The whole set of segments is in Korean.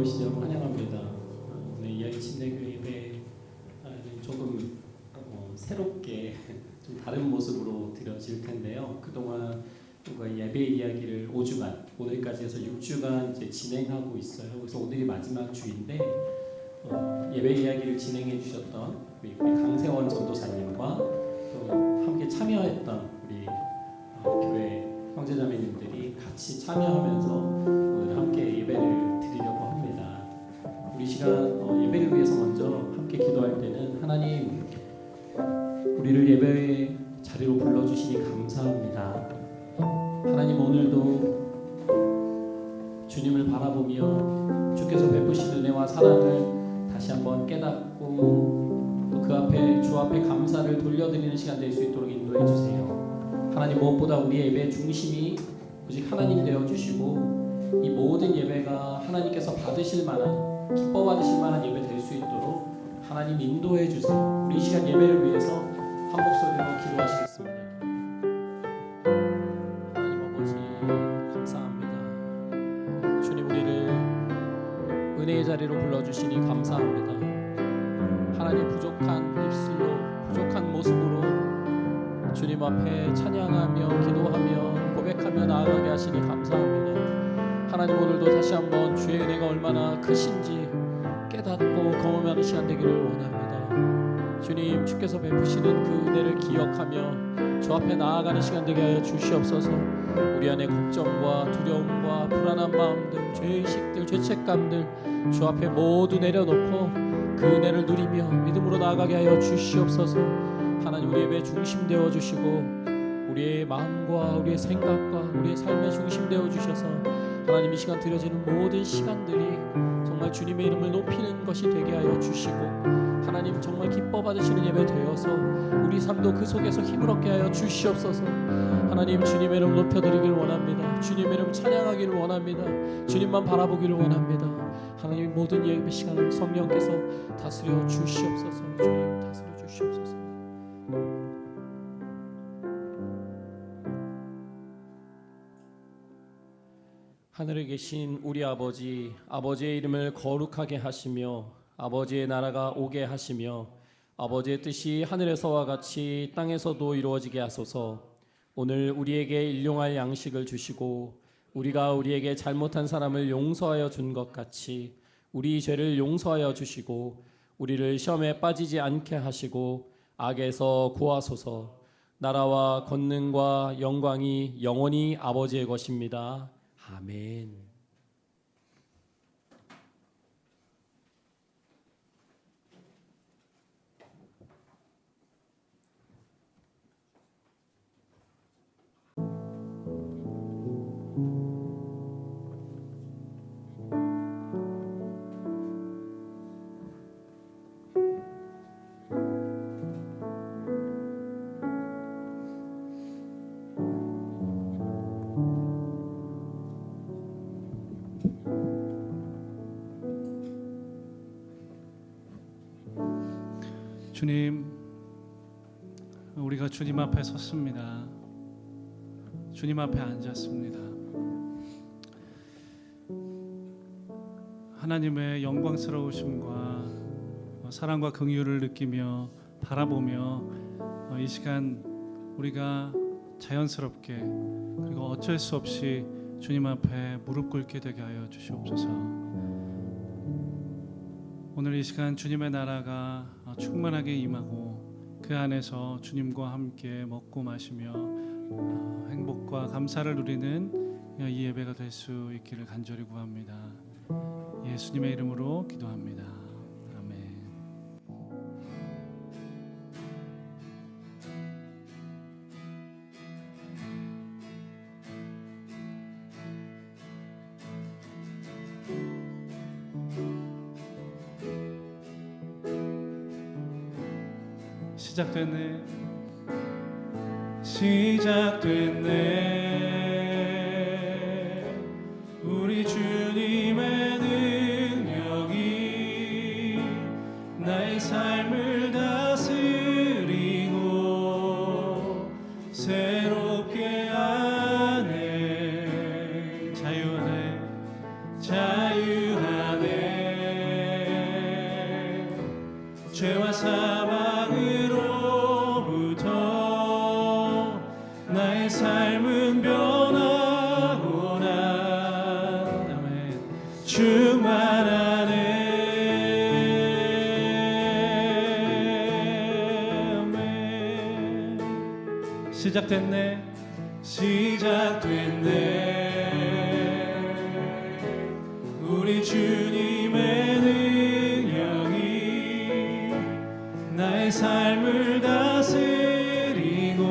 오신 여러분 환영합니다. 오늘 이야기 침례교회 예배는 조금 새롭게 좀 다른 모습으로 드려질 텐데요. 그동안 예배 이야기를 5주간, 오늘까지 해서 6주간 이제 진행하고 있어요. 그래서 오늘이 마지막 주인데 예배 이야기를 진행해 주셨던 우리 강세원 전도사님과 또 함께 참여했던 우리 교회 형제자매님들이 같이 참여하면서 오늘 함께 예배를 드리려고 합니다. 우리 시간 예배를 위해서 먼저 함께 기도할 때는 하나님, 우리를 예배 자리로 불러주시니 감사합니다. 하나님, 오늘도 주님을 바라보며 주께서 베푸신 은혜와 사랑을 다시 한번 깨닫고 또 그 앞에 주 앞에 감사를 돌려드리는 시간 될 수 있도록 인도해 주세요. 하나님, 무엇보다 우리의 예배의 중심이 오직 하나님 되어 주시고 이 모든 예배가 하나님께서 받으실 만한, 기뻐 받으실 만한 예배 될 수 있도록 하나님 인도해 주세요. 우리 이 시간 예배를 위해서 한 목소리로 기도하시겠습니다. 하나님 아버지, 감사합니다. 주님, 우리를 은혜의 자리로 불러주시니 감사합니다. 하나님, 부족한 입술로, 부족한 모습으로 주님 앞에 찬양하며 기도하며 고백하며 나아가게 하시니 감사합니다. 하나님, 오늘도 다시 한번 주의 은혜가 얼마나 크신지 깨닫고 경험하는 시간 되기를 원합니다. 주님, 주께서 베푸시는 그 은혜를 기억하며 주 앞에 나아가는 시간 되게 하여 주시옵소서. 우리 안에 걱정과 두려움과 불안한 마음들, 죄의식들, 죄책감들 주 앞에 모두 내려놓고 그 은혜를 누리며 믿음으로 나아가게 하여 주시옵소서. 하나님, 우리 예배 중심 되어 주시고 우리의 마음과 우리의 생각과 우리의 삶의 중심 되어 주셔서 하나님, 이 시간 드려지는 모든 시간들이 정말 주님의 이름을 높이는 것이 되게 하여 주시고 하나님, 정말 기뻐 받으시는 예배 되어서 우리 삶도 그 속에서 힘을 얻게 하여 주시옵소서. 하나님, 주님의 이름 높여드리길 원합니다. 주님의 이름 찬양하기를 원합니다. 주님만 바라보기를 원합니다. 하나님, 모든 예배 시간을 성령께서 다스려 주시옵소서. 주님, 다스려 주시옵소서. 하늘에 계신 우리 아버지, 아버지의 이름을 거룩하게 하시며 아버지의 나라가 오게 하시며 아버지의 뜻이 하늘에서와 같이 땅에서도 이루어지게 하소서. 오늘 우리에게 일용할 양식을 주시고 우리가 우리에게 잘못한 사람을 용서하여 준 것 같이 우리 죄를 용서하여 주시고 우리를 시험에 빠지지 않게 하시고 악에서 구하소서. 나라와 권능과 영광이 영원히 아버지의 것입니다. 아멘. 주님, 우리가 주님 앞에 섰습니다. 주님 앞에 앉았습니다. 하나님의 영광스러우심과 사랑과 긍휼을 느끼며 바라보며 이 시간 우리가 자연스럽게 그리고 어쩔 수 없이 주님 앞에 무릎 꿇게 되게 하여 주시옵소서. 오늘 이 시간 주님의 나라가 충만하게 임하고 그 안에서 주님과 함께 먹고 마시며 행복과 감사를 누리는 이 예배가 될 수 있기를 간절히 구합니다. 예수님의 이름으로 기도합니다. 아멘. 시작됐네. 우리 주님의 능력이 나의 삶을 다스리고 새롭게 하네. 자유 안에 죄와 사망으로부터 나의 삶은 변하구나. 아멘. 충만하네. 아멘. 시작됐네. 시작됐네. 우리 주님의 능력이 나의 삶을 다스리고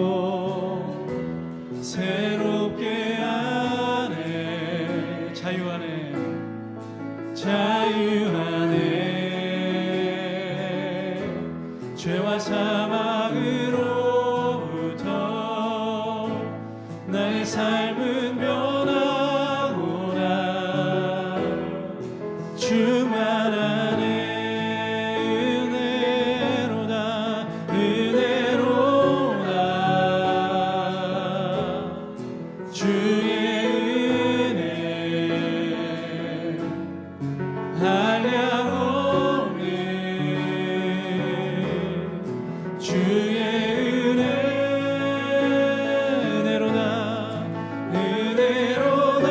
새롭게 하네. 자유하네. 자유하네. 죄와 사망으로부터 나의 삶은 변하구나. 충만하네. 은혜로다. 은혜로다. 주의 은혜 한량없는 주의 은혜로다. 은혜로다.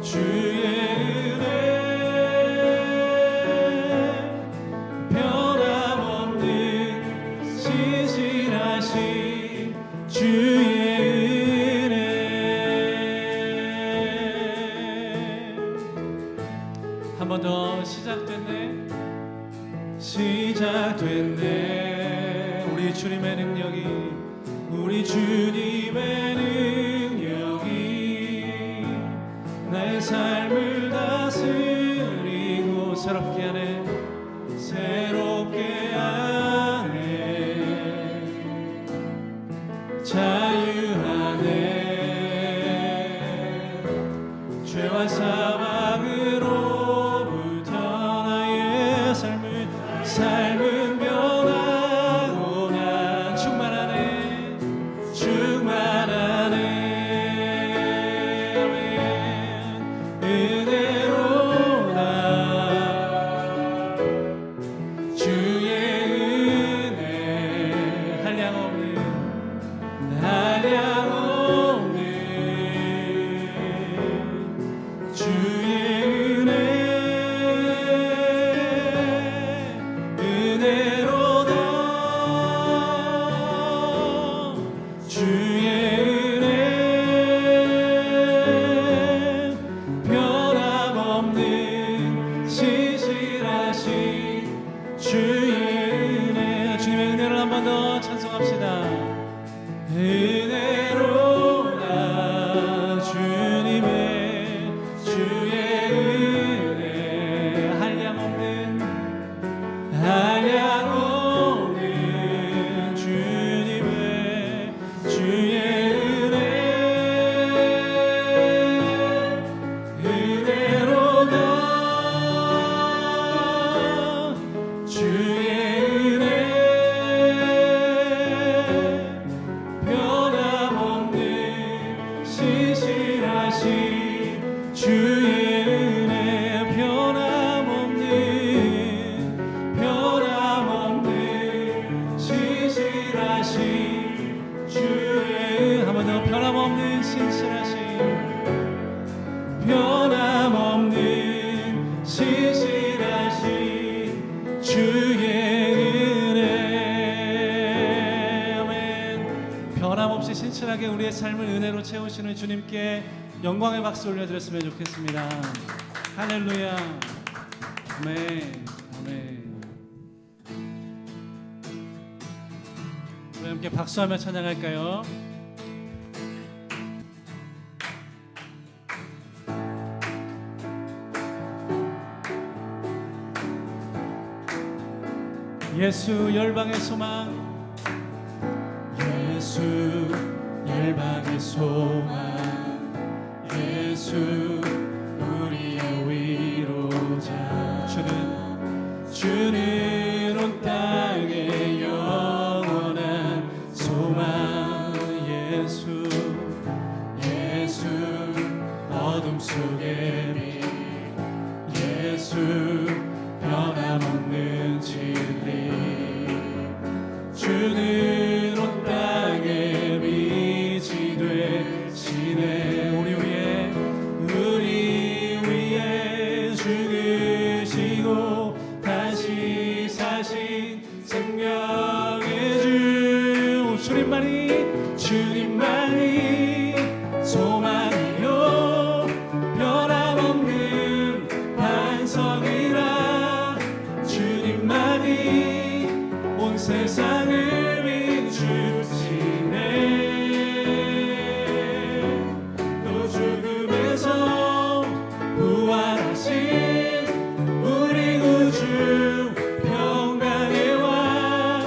주의 은혜 변함없는 신실하신 주의 은혜. 한 번 더. 시작됐네. 시작됐네. 우리 주님의 능력이 우리 주님의 능력이 나의 삶을 다스리고 새롭게 하네. 새롭게 하네. 자유하네. 죄와 사망으로부터 나의 삶은 변하구나. 충만하네. 충만하네. 아멘. 은혜로다. 주의 은혜 한량없는 주의 은혜 은혜로다. 주의 은혜 변함없는 신실하신 주의 은혜. 주님의 은혜를 한 번 더 찬송합시다. 은혜로다. 주님의 주의 은혜 한량없는 주님의 주의 은혜 은혜로다. 주의 은혜 변함없는 신실하신 주의 은혜 변함없는 신실하신 주의 한 번 더. 변함없는 신실하신 주의 은혜. 아멘. 변함없이 신실하게 우리의 삶을 은혜로 채우시는 주님께 영광의 박수 올려드렸으면 좋겠습니다. 할렐루야. 아멘. 아멘. 우리 함께 박수하며 찬양할까요? 예수 열방의 소망. 예수 열방의 소망. 예수 우리의 위로자. 주는 온 땅의 영원한 소망. 예수 어둠 속에 빛. 예수 변함없는 진리 주는 온 땅에 빛이 되시네. 우리 위에 죽으시고 다시 사신 생명의 주 주님만이 소망이요 변함없는 반석이라 주님만이 온 세상을 비추시네. 또 죽음에서 부활하신 우리 구주 평강의 왕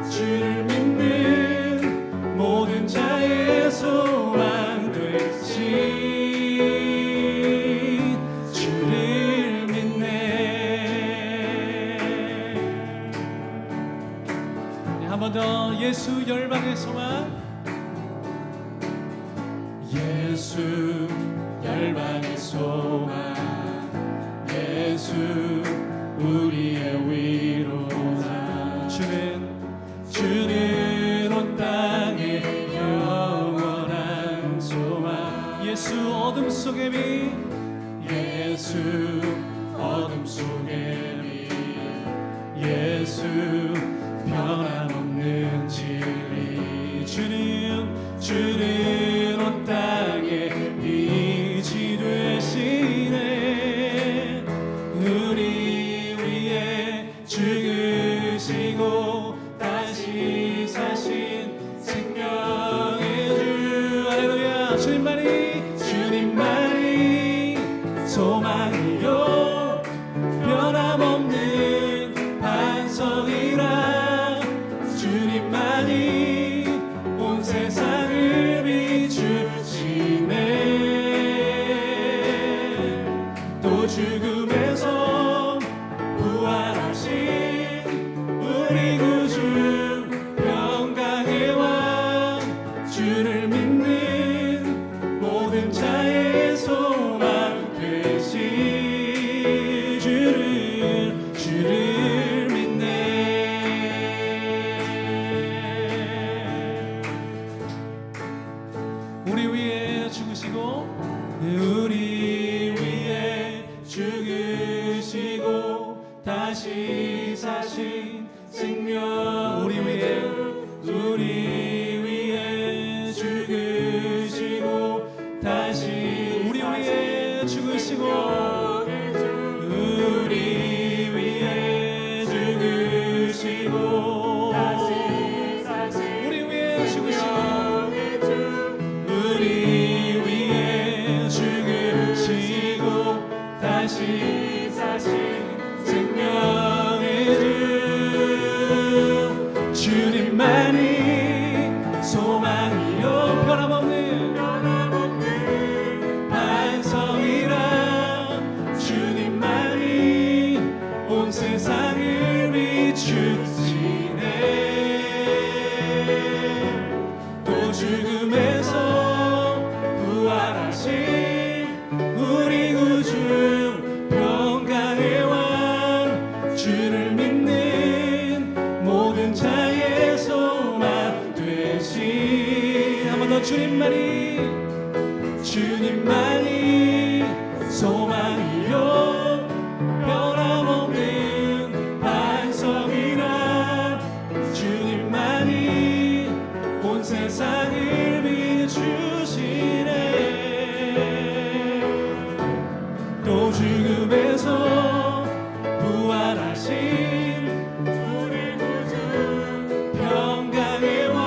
주를 믿는 모든 자의 소망 되신 주를 믿네. 한 번 더 예수 열방의 소망, 예수 열방의 소망, 예수 우리의 위로자. 주는 온 땅의 영원한 소망. 예수 어둠 속의 빛, 예수 어둠 속의 빛, 예수 변함없는 진리. 주는 온 땅에 빛이 되시네. 우리 위에 죽으시고 다시 사신 생명의 주. 할렐루야. 주님만이 소망이요 변함없는 반석이라 주님만이 온 세상을 비추시네. 또 죽음에서 부활하신 우리 구주 평강의 왕 주를 믿는 모든 자의 소망 되신 주를 믿네. 우리 위에 죽으시고 다시 사신 생명. 우리 위에 죽으시고 다시 우리 위에 죽으시고 우리 위에 죽으시고 다시 우리 위에 죽으시고 우리 위에 죽으시고 다시 사신 생명의 주. 주님만이 소망이요 변함없는 반석이라 주님만이 온 세상을 비추시네. 또 죽음에서 부활하신 우리 구주 평강의 왕 주를 믿는 모든 자의 소망 되신. 한 번 더 주님만이 소망이요 변함없는 반석이라 주님만이 온 세상을 비추시네. 또 죽음에서 부활하신 우리 구주 평강의 왕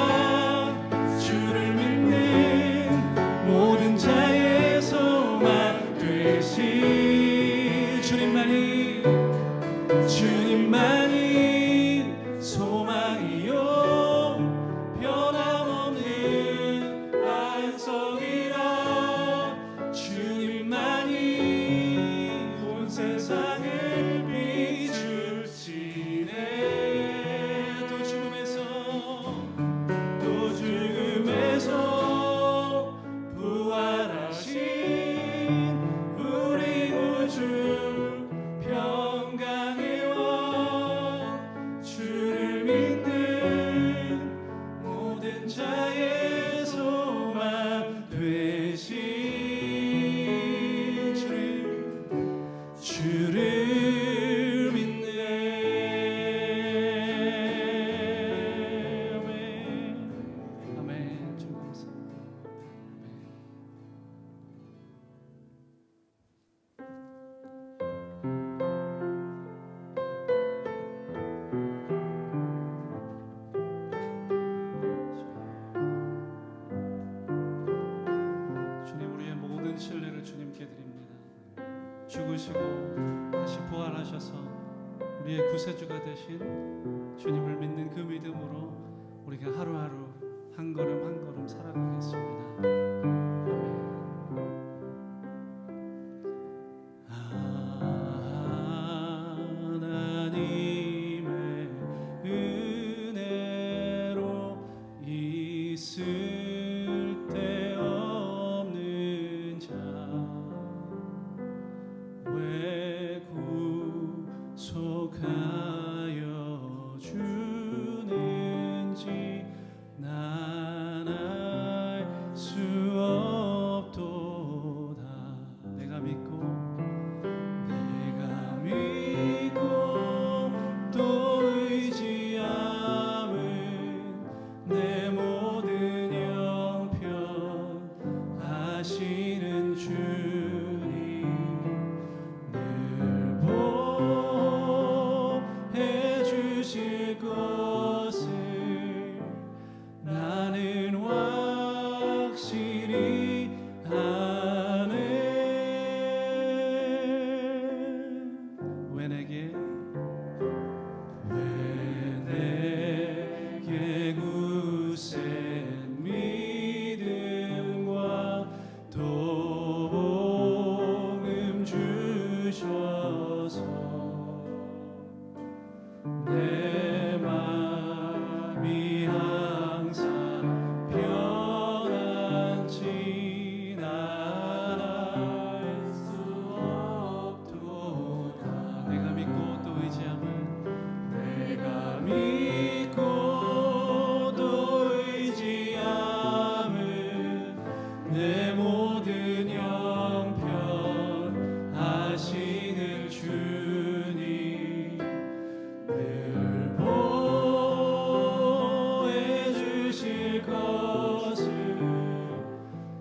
주를 믿는 모든 자의 소망 되신 죽으시고 다시 부활하셔서 우리의 구세주가 되신 주님을 믿는 그 믿음으로 우리가 하루하루 한 걸음 한 걸음 살아가겠습니다. 하나님의 은혜로 있을 데 없는 자 왜 구속하여 주는지 난 알 수 없도다. 내가 믿고 또 의지함은 내 모든 형편 하시는 주님 늘 보해 주실 것을 나는 확실히 아네. 왜 내게 굳센 믿음과 또 복음 주셔서 내 맘이 항상 편안치 난 알 수 없도다. 내가 믿고 또 의지함은 내가 믿고 또 의지함은 내 모든 형편 하시는 주님 늘 보해 주실 것을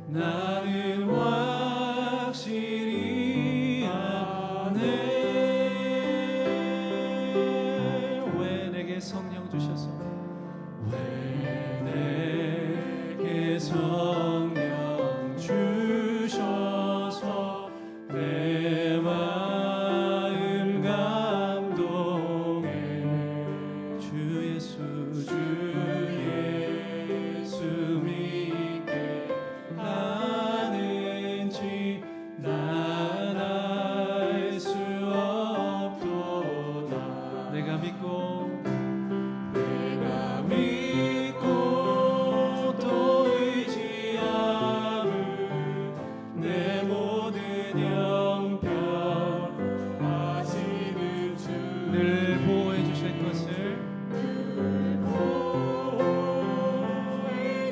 나는 확실히 아네. 성령 주셔서 왜 내게 성령 주셔서 내 마음 감동해 주 예수 믿게 하는지 난 알 수 없도다. 내가 믿고 또 의지함은 내 모든 형편 하시는 주 늘 보호해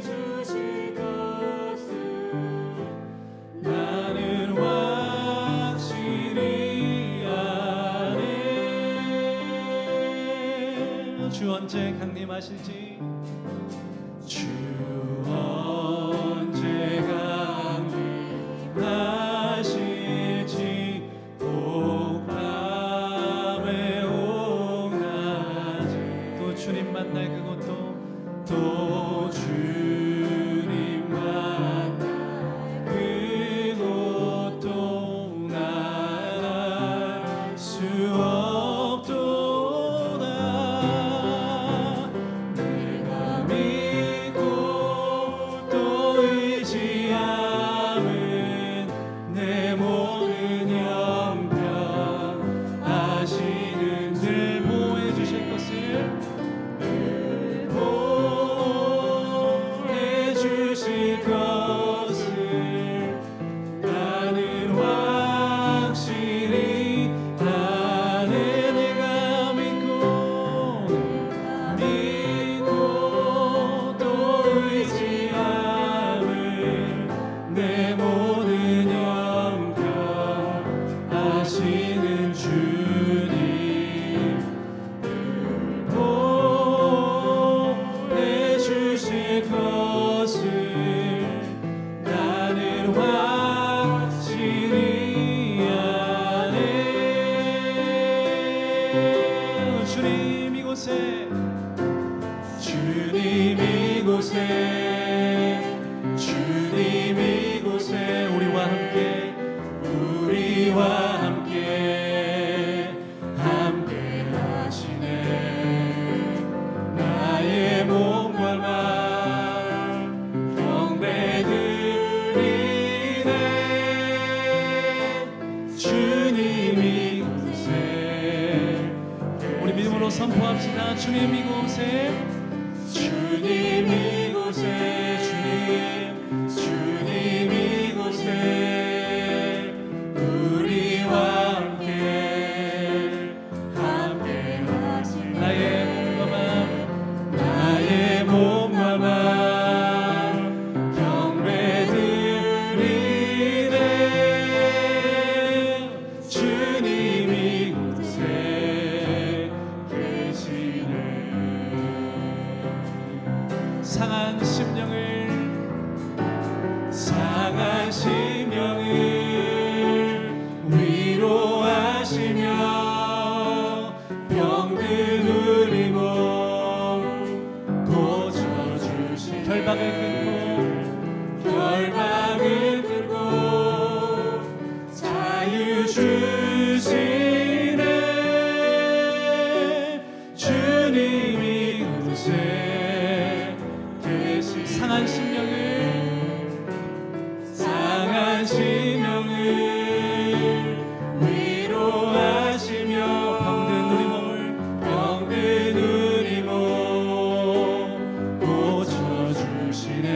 주실 것을 나는 확실히 아네. 주 언제 강림하실지 주 언제 강림하실지 복밤에 오나지 또 주님 만날 그곳도 또 주님 만날 그곳도 난 알 수 없도다. 내가 믿고 또 의지함은 내 모든 형편 하시는 늘 보호해 주실 것을 늘 보호해 주실 것을 나는 확실히 아네. 내가 믿고 또 의지함은 내 모든 형편 하시는 주님 늘 보해 주실 것을 나는 확실히 아네. 주님 이곳에 주님 이곳에 우리와 함께 주님 이곳에 우리 믿음으로 선포합시다. 주님 이곳에 주님 이곳에 주님 이곳에 우리와 함께 하신 나의 몸과 마음 경배드리네. 주님 이곳에 계시네. 상한 심령을 위로하시며 병든 우리 몸 고쳐주시네. 결박을 끊고 자유 주시네. 주님 이곳에 계시 상한 심령을 위로하시며 병든 우리 몸 고쳐주시네.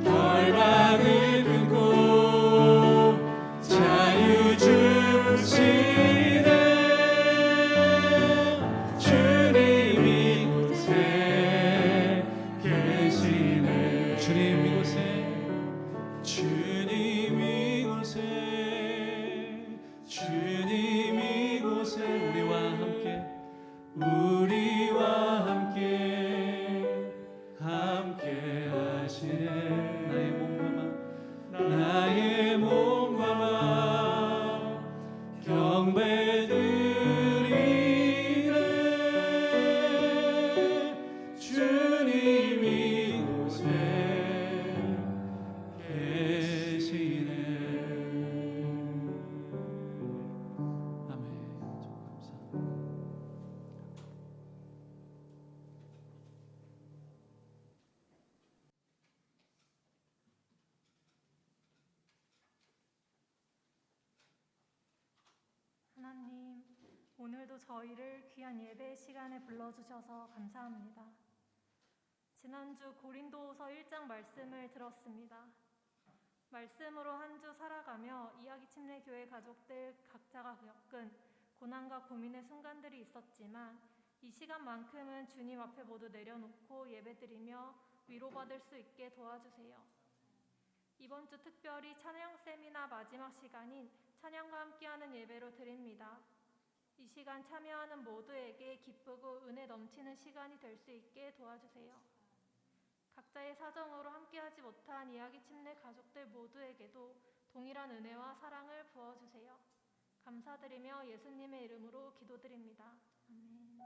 결박을 끊고 자유 주시네. 주님 이곳에 계시네. 주님 이곳에 함께 하시네. 나의 몸과 마음 경배드리네. 주님 이곳에 계시네. 아멘. 감사합니다. 하나님, 오늘도 저희를 귀한 예배 시간에 불러주셔서 감사합니다. 지난주 고린도후서 1장 말씀을 들었습니다. 말씀으로 한 주 살아가며 이야기침례교회 가족들 각자가 겪은 고난과 고민의 순간들이 있었지만 이 시간만큼은 주님 앞에 모두 내려놓고 예배드리며 위로받을 수 있게 도와주세요. 이번 주 특별히 찬양 세미나 마지막 시간인 찬양과 함께하는 예배로 드립니다. 이 시간 참여하는 모두에게 기쁘고 은혜 넘치는 시간이 될 수 있게 도와주세요. 각자의 사정으로 함께하지 못한 이야기 침례 가족들 모두에게도 동일한 은혜와 사랑을 부어주세요. 감사드리며 예수님의 이름으로 기도드립니다. 아멘.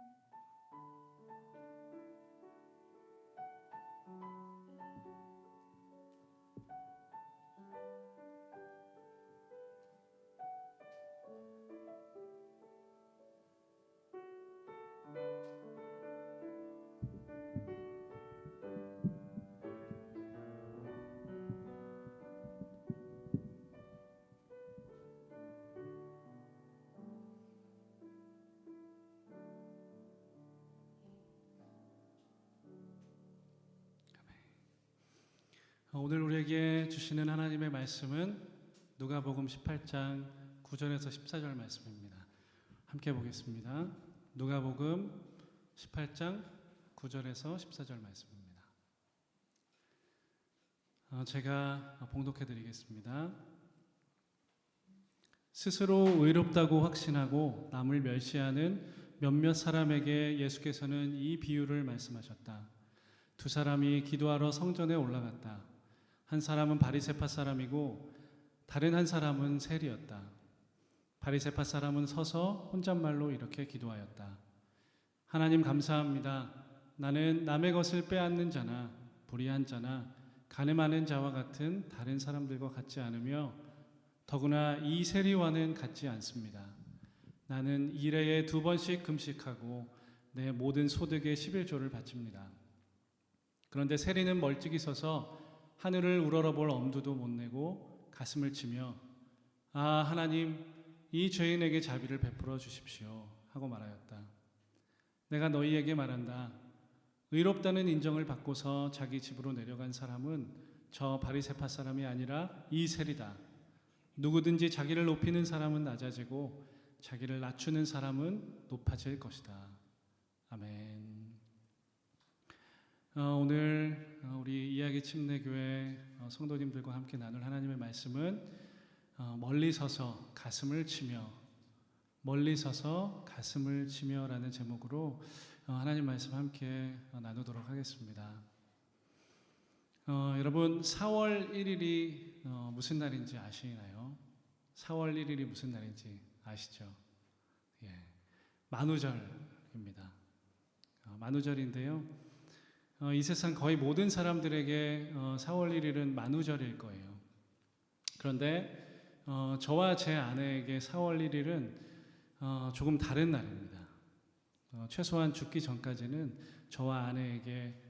오늘 우리에게 주시는 하나님의 말씀은 누가복음 18장 9절에서 14절 말씀입니다. 함께 보겠습니다. 누가복음 18장 9절에서 14절 말씀입니다. 제가 봉독해 드리겠습니다. 스스로 의롭다고 확신하고 남을 멸시하는 몇몇 사람에게 예수께서는 이 비유를 말씀하셨다. 두 사람이 기도하러 성전에 올라갔다. 한 사람은 바리새파 사람이고 다른 한 사람은 세리였다. 바리새파 사람은 서서 혼잣말로 이렇게 기도하였다. 하나님 감사합니다. 나는 남의 것을 빼앗는 자나 불의한 자나 간음하는 자와 같은 다른 사람들과 같지 않으며 더구나 이 세리와는 같지 않습니다. 나는 일해에 2번씩 금식하고 내 모든 소득의 11조를 바칩니다. 그런데 세리는 멀찍이 서서 하늘을 우러러볼 엄두도 못 내고 가슴을 치며 하나님, 이 죄인에게 자비를 베풀어 주십시오 하고 말하였다. 내가 너희에게 말한다. 의롭다는 인정을 받고서 자기 집으로 내려간 사람은 저 바리새파 사람이 아니라 이셀이다. 누구든지 자기를 높이는 사람은 낮아지고 자기를 낮추는 사람은 높아질 것이다. 아멘. 오늘 우리 이야기 침례교회 성도님들과 함께 나눌 하나님의 말씀은 멀리 서서 가슴을 치며, 멀리 서서 가슴을 치며라는 제목으로 하나님 말씀 함께 나누도록 하겠습니다. 여러분, 4월 1일이 무슨 날인지 아시나요? 4월 1일이 무슨 날인지 아시죠? 예, 만우절입니다. 만우절인데요. 이 세상 거의 모든 사람들에게 4월 1일은 만우절일 거예요. 그런데 저와 제 아내에게 4월 1일은 조금 다른 날입니다. 최소한 죽기 전까지는 저와 아내에게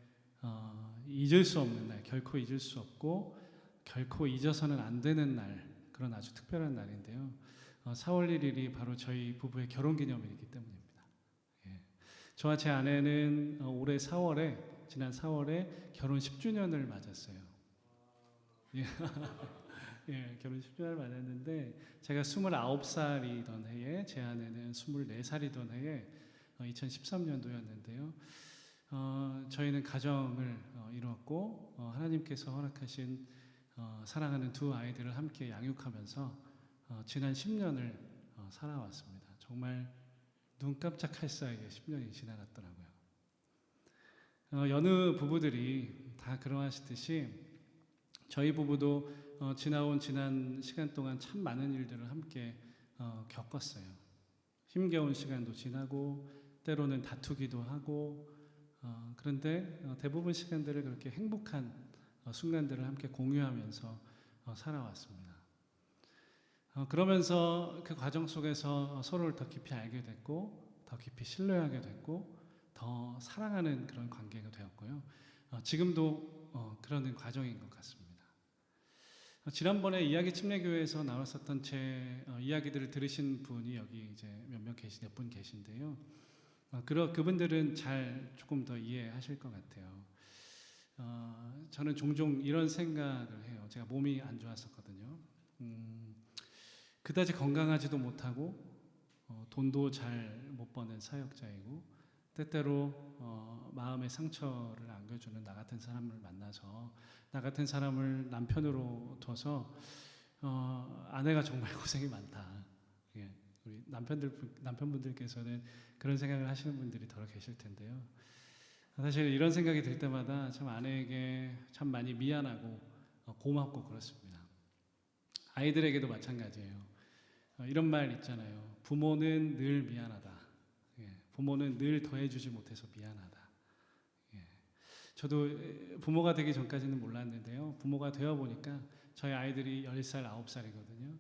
잊을 수 없는 날, 결코 잊을 수 없고 결코 잊어서는 안 되는 날, 그런 아주 특별한 날인데요. 4월 1일이 바로 저희 부부의 결혼기념일이기 때문입니다. 예. 저와 제 아내는 올해 4월에, 지난 4월에 결혼 10주년을 맞았어요. 예. 예, 결혼 10주년을 맞았는데 제가 29살이던 해에, 제 아내는 24살이던 해에 2013년도였는데요. 저희는 가정을 이루었고 하나님께서 허락하신 사랑하는 두 아이들을 함께 양육하면서 지난 10년을 살아왔습니다. 정말 눈 깜짝할 사이에 10년이 지나갔더라고요. 여느 부부들이 다 그러하시듯이 저희 부부도 지난 시간 동안 참 많은 일들을 함께 겪었어요. 힘겨운 시간도 지나고 때로는 다투기도 하고 그런데 대부분 시간들을 그렇게 행복한 순간들을 함께 공유하면서 살아왔습니다. 그러면서 그 과정 속에서 서로를 더 깊이 알게 됐고 더 깊이 신뢰하게 됐고 더 사랑하는 그런 관계가 되었고요. 지금도 그러는 과정인 것 같습니다. 지난번에 이야기 침례교회에서 나왔었던 제 이야기들을 들으신 분이 여기 이제 몇 분 계신데요. 그분들은 조금 더 이해하실 것 같아요. 저는 종종 이런 생각을 해요. 제가 몸이 안 좋았었거든요. 그다지 건강하지도 못하고 돈도 잘 못 버는 사역자이고 때때로 마음의 상처를 안겨주는 나 같은 사람을 만나서 나 같은 사람을 남편으로 둬서 아내가 정말 고생이 많다. 예, 우리 남편분들께서는 그런 생각을 하시는 분들이 더 계실 텐데요. 사실 이런 생각이 들 때마다 참 아내에게 참 많이 미안하고 고맙고 그렇습니다. 아이들에게도 마찬가지예요. 이런 말 있잖아요. 부모는 늘 미안하다. 예, 부모는 늘 더해주지 못해서 미안하다. 예, 저도 부모가 되기 전까지는 몰랐는데요. 부모가 되어 보니까 저희 아이들이 10살, 9살이거든요.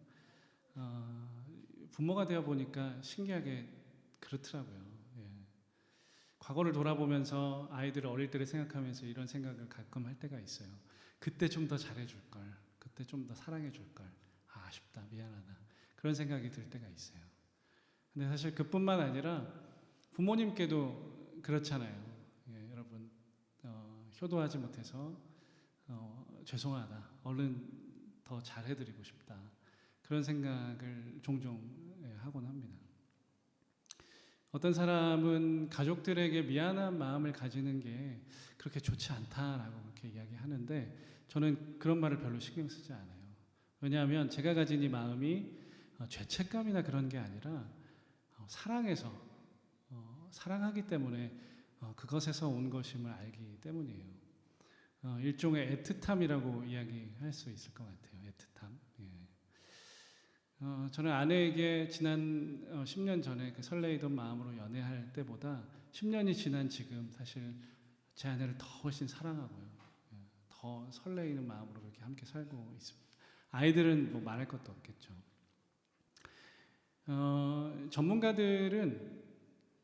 부모가 되어 보니까 신기하게 그렇더라고요. 예. 과거를 돌아보면서 아이들을 어릴 때를 생각하면서 이런 생각을 가끔 할 때가 있어요. 그때 좀 더 잘해줄 걸, 그때 좀 더 사랑해줄 걸. 아쉽다, 미안하다. 그런 생각이 들 때가 있어요. 근데 사실 그뿐만 아니라 부모님께도 그렇잖아요. 예, 여러분 효도하지 못해서 죄송하다. 얼른 더 잘해드리고 싶다. 그런 생각을 종종 하곤 합니다. 어떤 사람은 가족들에게 미안한 마음을 가지는 게 그렇게 좋지 않다라고 그렇게 이야기하는데 저는 그런 말을 별로 신경 쓰지 않아요. 왜냐하면 제가 가진 이 마음이 죄책감이나 그런 게 아니라 사랑해서 사랑하기 때문에 그것에서 온 것임을 알기 때문이에요. 일종의 애틋함이라고 이야기할 수 있을 것 같아요. 애틋함. 예. 저는 아내에게 지난 10년 전에 그 설레이던 마음으로 연애할 때보다 10년이 지난 지금 사실 제 아내를 더 훨씬 사랑하고요. 예. 더 설레이는 마음으로 그렇게 함께 살고 있습니다. 아이들은 뭐 말할 것도 없겠죠. 전문가들은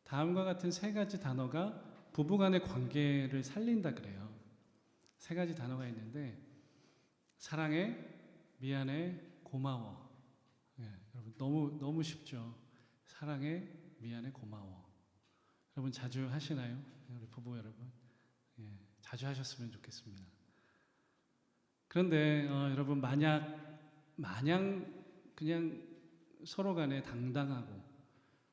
다음과 같은 세 가지 단어가 부부간의 관계를 살린다 그래요. 세 가지 단어가 있는데 사랑해, 미안해, 고마워. 여러분 너무 쉽죠. 사랑해, 미안해, 고마워. 여러분 자주 하시나요? 우리 부부 여러분, 예, 자주 하셨으면 좋겠습니다. 그런데 여러분 마냥 그냥 서로 간에 당당하고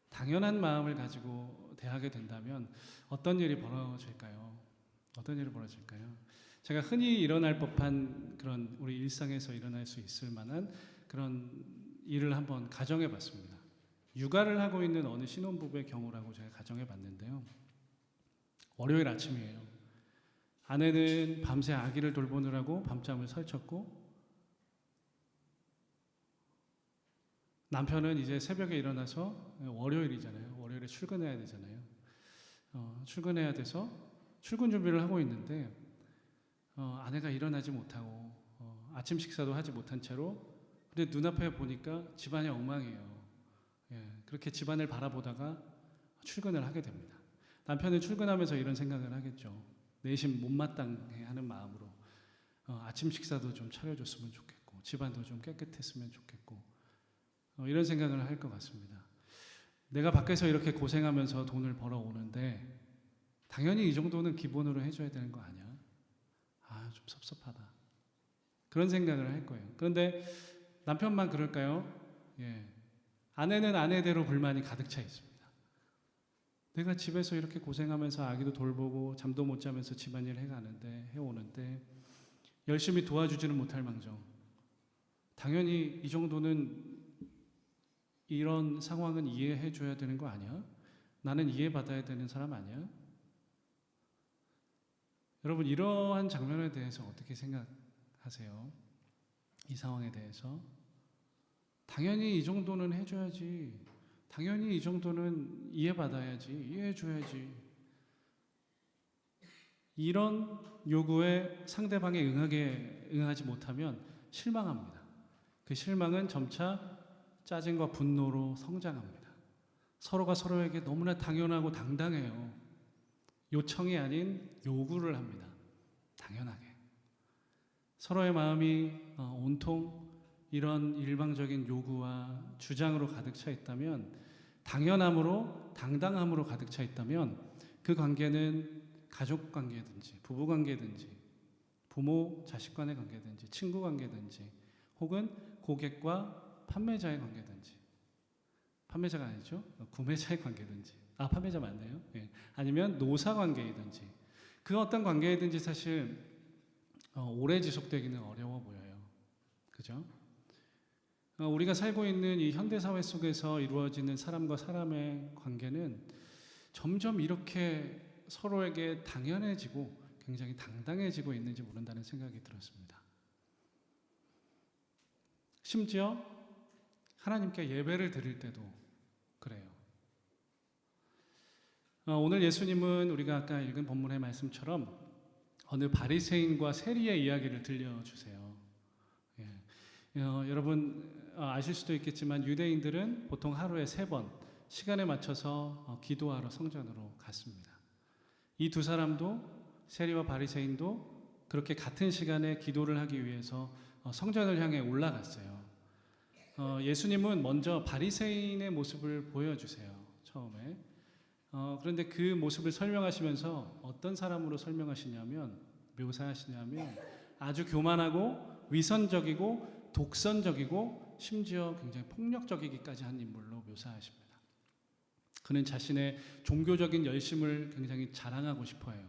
당연한 마음을 가지고 대하게 된다면 어떤 일이 벌어질까요? 어떤 일이 벌어질까요? 제가 흔히 일어날 법한 그런 우리 일상에서 일어날 수 있을 만한 그런 일을 한번 가정해 봤습니다. 육아를 하고 있는 어느 신혼부부의 경우라고 제가 가정해 봤는데요. 월요일 아침이에요. 아내는 밤새 아기를 돌보느라고 밤잠을 설쳤고, 남편은 이제 새벽에 일어나서, 월요일이잖아요. 월요일에 출근해야 되잖아요. 출근해야 돼서 출근 준비를 하고 있는데 아내가 일어나지 못하고 아침 식사도 하지 못한 채로, 근데 눈앞에 보니까 집안이 엉망이에요. 예, 그렇게 집안을 바라보다가 출근을 하게 됩니다. 남편은 출근하면서 이런 생각을 하겠죠. 내심 못마땅해 하는 마음으로 아침 식사도 좀 차려줬으면 좋겠고 집안도 좀 깨끗했으면 좋겠고 이런 생각을 할 것 같습니다. 내가 밖에서 이렇게 고생하면서 돈을 벌어오는데 당연히 이 정도는 기본으로 해줘야 되는 거 아니야? 아, 좀 섭섭하다. 그런 생각을 할 거예요. 그런데 남편만 그럴까요? 예. 아내는 아내대로 불만이 가득 차 있습니다. 내가 집에서 이렇게 고생하면서 아기도 돌보고 잠도 못 자면서 집안일 해오는데 열심히 도와주지는 못할 망정, 당연히 이 정도는, 이런 상황은 이해해 줘야 되는 거 아니야? 나는 이해받아야 되는 사람 아니야? 여러분, 이러한 장면에 대해서 어떻게 생각하세요? 이 상황에 대해서 당연히 이 정도는 해줘야지, 당연히 이 정도는 이해받아야지, 이해해줘야지, 이런 요구에 상대방이 응하지 못하면 실망합니다. 그 실망은 점차 짜증과 분노로 성장합니다. 서로가 서로에게 너무나 당연하고 당당해요. 요청이 아닌 요구를 합니다. 당연하게. 서로의 마음이 온통 이런 일방적인 요구와 주장으로 가득 차 있다면, 당연함으로 당당함으로 가득 차 있다면 그 관계는 가족 관계든지 부부 관계든지 부모 자식 간의 관계든지 친구 관계든지 혹은 고객과 판매자의 관계든지, 판매자가 아니죠, 구매자의 관계든지, 판매자 맞네요. 예. 아니면 노사 관계이든지 그 어떤 관계이든지 사실 오래 지속되기는 어려워 보여요. 그죠? 우리가 살고 있는 이 현대 사회 속에서 이루어지는 사람과 사람의 관계는 점점 이렇게 서로에게 당연해지고 굉장히 당당해지고 있는지 모른다는 생각이 들었습니다. 심지어 하나님께 예배를 드릴 때도 그래요. 오늘 예수님은 우리가 아까 읽은 본문의 말씀처럼 어느 바리새인과 세리의 이야기를 들려주세요. 예. 여러분 아실 수도 있겠지만 유대인들은 보통 하루에 3번 시간에 맞춰서 기도하러 성전으로 갔습니다. 이 두 사람도, 세리와 바리새인도 그렇게 같은 시간에 기도를 하기 위해서 성전을 향해 올라갔어요. 예수님은 먼저 바리새인의 모습을 보여주세요. 처음에. 그런데 그 모습을 설명하시면서 어떤 사람으로 묘사하시냐면 아주 교만하고 위선적이고 독선적이고 심지어 굉장히 폭력적이기까지 한 인물로 묘사하십니다. 그는 자신의 종교적인 열심을 굉장히 자랑하고 싶어해요.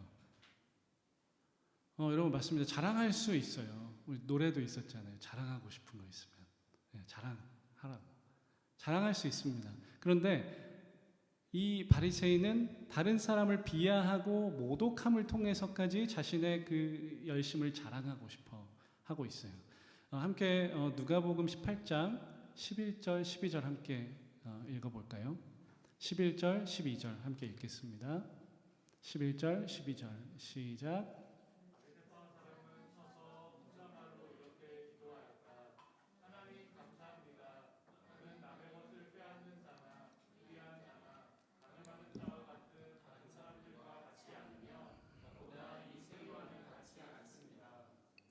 여러분 맞습니다. 자랑할 수 있어요. 우리 노래도 있었잖아요. 자랑하고 싶은 거 있으면 자랑하라고. 자랑할 수 있습니다. 그런데 이 바리새인은 다른 사람을 비하하고 모독함을 통해서까지 자신의 그 열심을 자랑하고 싶어 하고 있어요. 함께 누가복음 18장 11절 12절 함께 읽어볼까요? 11절 12절 함께 읽겠습니다. 11절 12절 시작.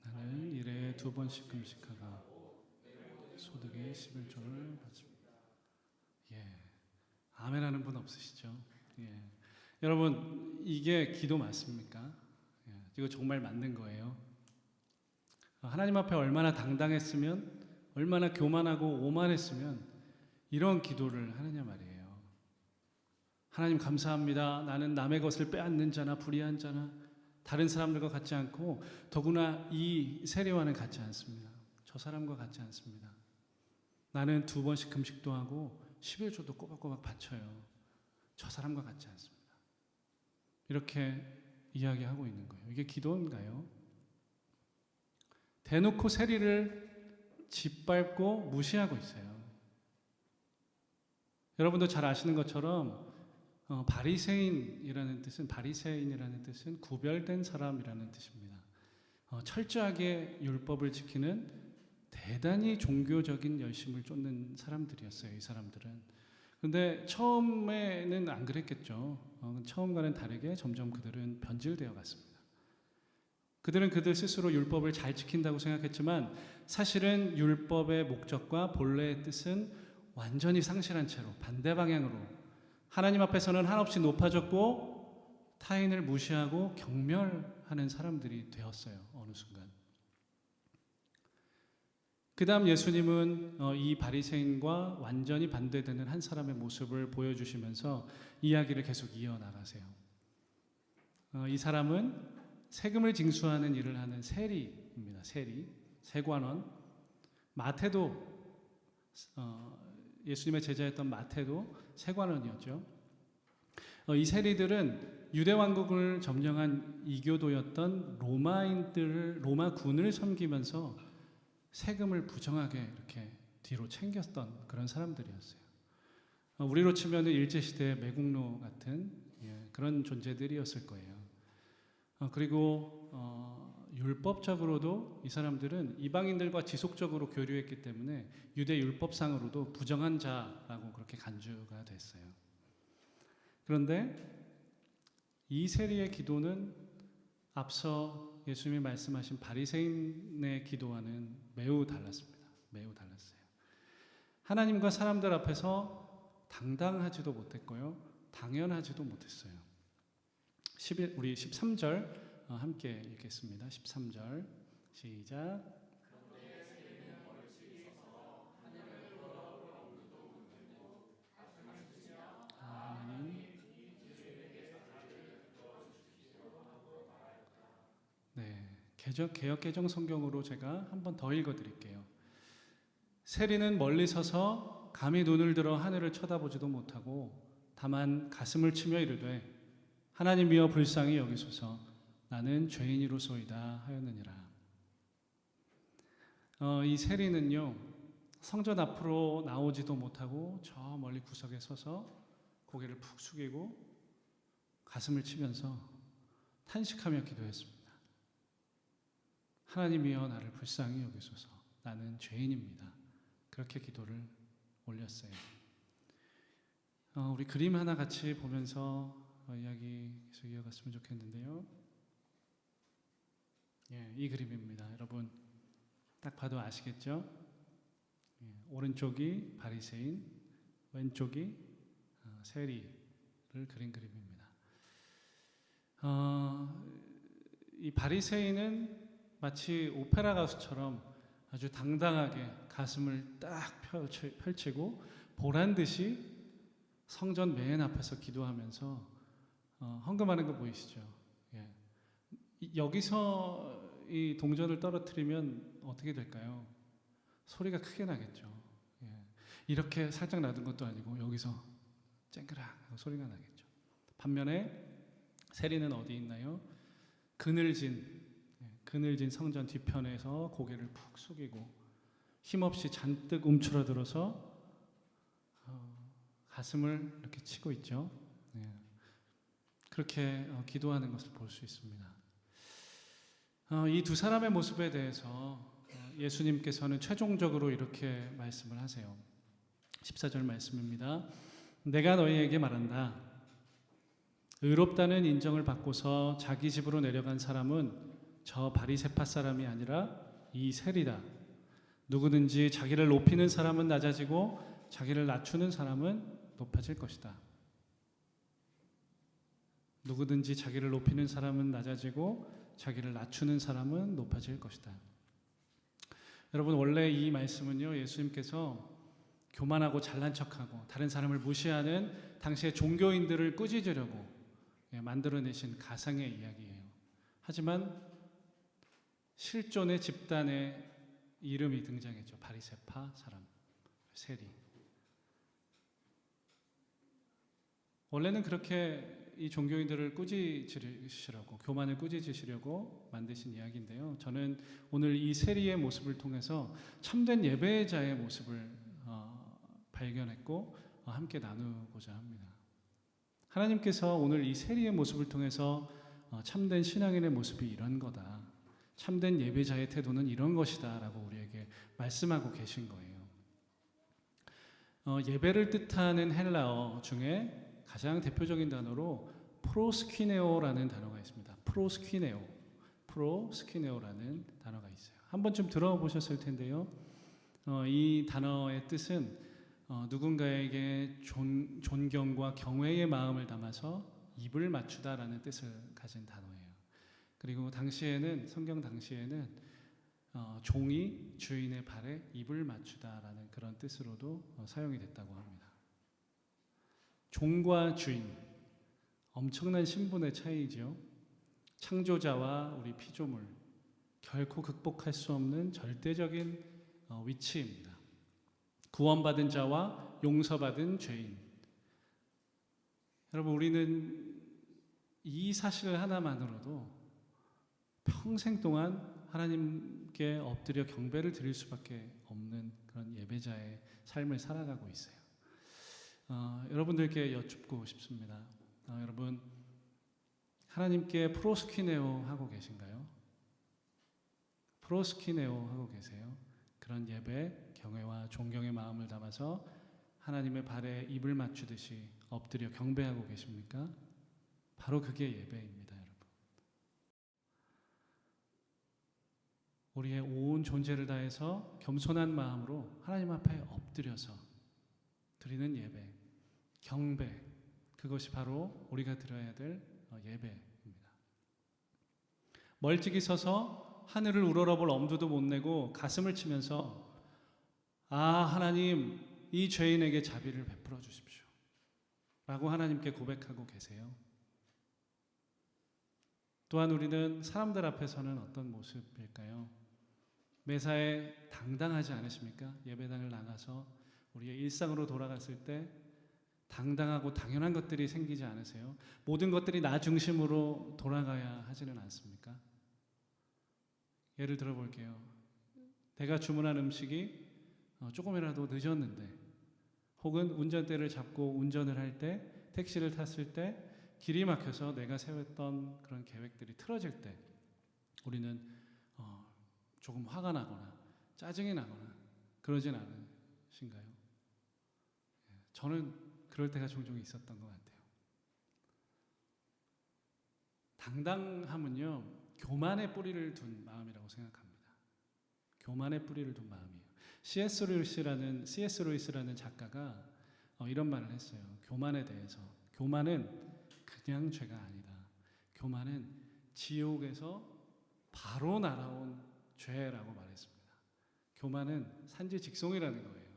나는 일에 2번씩 금식하고 소득의 11조를 바칩니다. 아멘하는 분 없으시죠? 예. 여러분 이게 기도 맞습니까? 예. 이거 정말 맞는 거예요. 하나님 앞에 얼마나 당당했으면, 얼마나 교만하고 오만했으면 이런 기도를 하느냐 말이에요. 하나님 감사합니다. 나는 남의 것을 빼앗는 자나 불의한 자나 다른 사람들과 같지 않고 더구나 이 세리와는 같지 않습니다. 저 사람과 같지 않습니다. 나는 2번씩 금식도 하고 11조도 꼬박꼬박 바쳐요. 저 사람과 같지 않습니다. 이렇게 이야기하고 있는 거예요. 이게 기도인가요? 대놓고 세리를 짓밟고 무시하고 있어요. 여러분도 잘 아시는 것처럼 바리새인이라는 뜻은 구별된 사람이라는 뜻입니다. 철저하게 율법을 지키는 대단히 종교적인 열심을 쫓는 사람들이었어요. 이 사람들은. 그런데 처음에는 안 그랬겠죠. 처음과는 다르게 점점 그들은 변질되어 갔습니다. 그들은 그들 스스로 율법을 잘 지킨다고 생각했지만 사실은 율법의 목적과 본래의 뜻은 완전히 상실한 채로 반대 방향으로 하나님 앞에서는 한없이 높아졌고 타인을 무시하고 경멸하는 사람들이 되었어요. 어느 순간. 그 다음 예수님은 이 바리새인과 완전히 반대되는 한 사람의 모습을 보여주시면서 이야기를 계속 이어나가세요. 이 사람은 세금을 징수하는 일을 하는 세리입니다. 세관원. 마태도 예수님의 제자였던 마태도 세관원이었죠. 이 세리들은 유대 왕국을 점령한 이교도였던 로마군을 섬기면서 세금을 부정하게 이렇게 뒤로 챙겼던 그런 사람들이었어요. 우리로 치면 일제시대의 매국노 같은 그런 존재들이었을 거예요. 그리고 율법적으로도 이 사람들은 이방인들과 지속적으로 교류했기 때문에 유대 율법상으로도 부정한 자라고 그렇게 간주가 됐어요. 그런데 이 세리의 기도는 앞서 예수님이 말씀하신 바리새인의 기도와는 매우 달랐습니다. 매우 달랐어요. 하나님과 사람들 앞에서 당당하지도 못했고요. 당연하지도 못했어요. 우리 13절 함께 읽겠습니다. 13절 시작. 네, 개역 개정 성경으로 제가 한 번 더 읽어드릴게요. 세리는 멀리 서서 감히 눈을 들어 하늘을 쳐다보지도 못하고 다만 가슴을 치며 이르되 하나님이여 불쌍히 여기소서 나는 죄인이로소이다 하였느니라. 이 세리는요 성전 앞으로 나오지도 못하고 저 멀리 구석에 서서 고개를 푹 숙이고 가슴을 치면서 탄식하며 기도했습니다. 하나님이여 나를 불쌍히 여기소서 나는 죄인입니다. 그렇게 기도를 올렸어요. 우리 그림 하나 같이 보면서 이야기 계속 이어갔으면 좋겠는데요. 이 그림입니다. 여러분 딱 봐도 아시겠죠? 오른쪽이 바리새인, 왼쪽이 세리를 그린 그림입니다. 이 바리새인은 마치 오페라 가수처럼 아주 당당하게 가슴을 딱 펼치고 보란 듯이 성전 맨 앞에서 기도하면서 헌금하는 거 보이시죠? 여기서 이 동전을 떨어뜨리면 어떻게 될까요? 소리가 크게 나겠죠. 이렇게 살짝 나던 것도 아니고 여기서 쨍그락 하고 소리가 나겠죠. 반면에 세리는 어디 있나요? 그늘진 성전 뒤편에서 고개를 푹 숙이고 힘없이 잔뜩 움츠러들어서 가슴을 이렇게 치고 있죠. 그렇게 기도하는 것을 볼 수 있습니다. 이 두 사람의 모습에 대해서 예수님께서는 최종적으로 이렇게 말씀을 하세요. 14절 말씀입니다. 내가 너희에게 말한다. 의롭다는 인정을 받고서 자기 집으로 내려간 사람은 저 바리새파 사람이 아니라 이 세리다. 누구든지 자기를 높이는 사람은 낮아지고 자기를 낮추는 사람은 높아질 것이다. 누구든지 자기를 높이는 사람은 낮아지고 자기를 낮추는 사람은 높아질 것이다. 여러분, 원래 이 말씀은요, 예수님께서 교만하고 잘난 척하고 다른 사람을 무시하는 당시의 종교인들을 꾸짖으려고 만들어내신 가상의 이야기예요. 하지만 실존의 집단의 이름이 등장했죠. 바리새파 사람, 세리. 원래는 그렇게 이 종교인들을 꾸짖으시려고, 교만을 꾸짖으시려고 만드신 이야기인데요. 저는 오늘 이 세리의 모습을 통해서 참된 예배자의 모습을 발견했고 함께 나누고자 합니다. 하나님께서 오늘 이 세리의 모습을 통해서 참된 신앙인의 모습이 이런 거다, 참된 예배자의 태도는 이런 것이다 라고 우리에게 말씀하고 계신 거예요. 예배를 뜻하는 헬라어 중에 가장 대표적인 단어로 프로스퀴네오라는 단어가 있습니다. 프로스퀴네오라는 단어가 있어요. 한 번쯤 들어보셨을 텐데요. 이 단어의 뜻은 누군가에게 존경과 경외의 마음을 담아서 입을 맞추다라는 뜻을 가진 단어예요. 그리고 성경 당시에는 종이 주인의 발에 입을 맞추다라는 그런 뜻으로도 사용이 됐다고 합니다. 종과 주인, 엄청난 신분의 차이죠. 창조자와 우리 피조물, 결코 극복할 수 없는 절대적인 위치입니다. 구원받은 자와 용서받은 죄인. 여러분, 우리는 이 사실 하나만으로도 평생 동안 하나님께 엎드려 경배를 드릴 수밖에 없는 그런 예배자의 삶을 살아가고 있어요. 여러분들께 여쭙고 싶습니다. 여러분, 하나님께 프로스퀴네오 하고 계신가요? 프로스퀴네오 하고 계세요? 그런 예배, 경외와 존경의 마음을 담아서 하나님의 발에 입을 맞추듯이 엎드려 경배하고 계십니까? 바로 그게 예배입니다, 여러분. 우리의 온 존재를 다해서 겸손한 마음으로 하나님 앞에 엎드려서 드리는 예배, 경배, 그것이 바로 우리가 드려야 될 예배입니다. 멀찍이 서서 하늘을 우러러볼 엄두도 못 내고 가슴을 치면서 하나님, 이 죄인에게 자비를 베풀어 주십시오 라고 하나님께 고백하고 계세요. 또한 우리는 사람들 앞에서는 어떤 모습일까요? 매사에 당당하지 않으십니까? 예배당을 나가서 우리의 일상으로 돌아갔을 때 당당하고 당연한 것들이 생기지 않으세요? 모든 것들이 나 중심으로 돌아가야 하지는 않습니까? 예를 들어 볼게요. 내가 주문한 음식이 조금이라도 늦었는데, 혹은 운전대를 잡고 운전을 할 때, 택시를 탔을 때 길이 막혀서 내가 세웠던 그런 계획들이 틀어질 때 우리는 조금 화가 나거나 짜증이 나거나 그러진 않으신가요? 저는 그럴 때가 종종 있었던 것 같아요. 당당함은요, 교만의 뿌리를 둔 마음이라고 생각합니다. 교만의 뿌리를 둔 마음이에요. C.S. 루이스라는 작가가 이런 말을 했어요. 교만에 대해서. 교만은 그냥 죄가 아니다. 교만은 지옥에서 바로 날아온 죄라고 말했습니다. 교만은 산지직송이라는 거예요.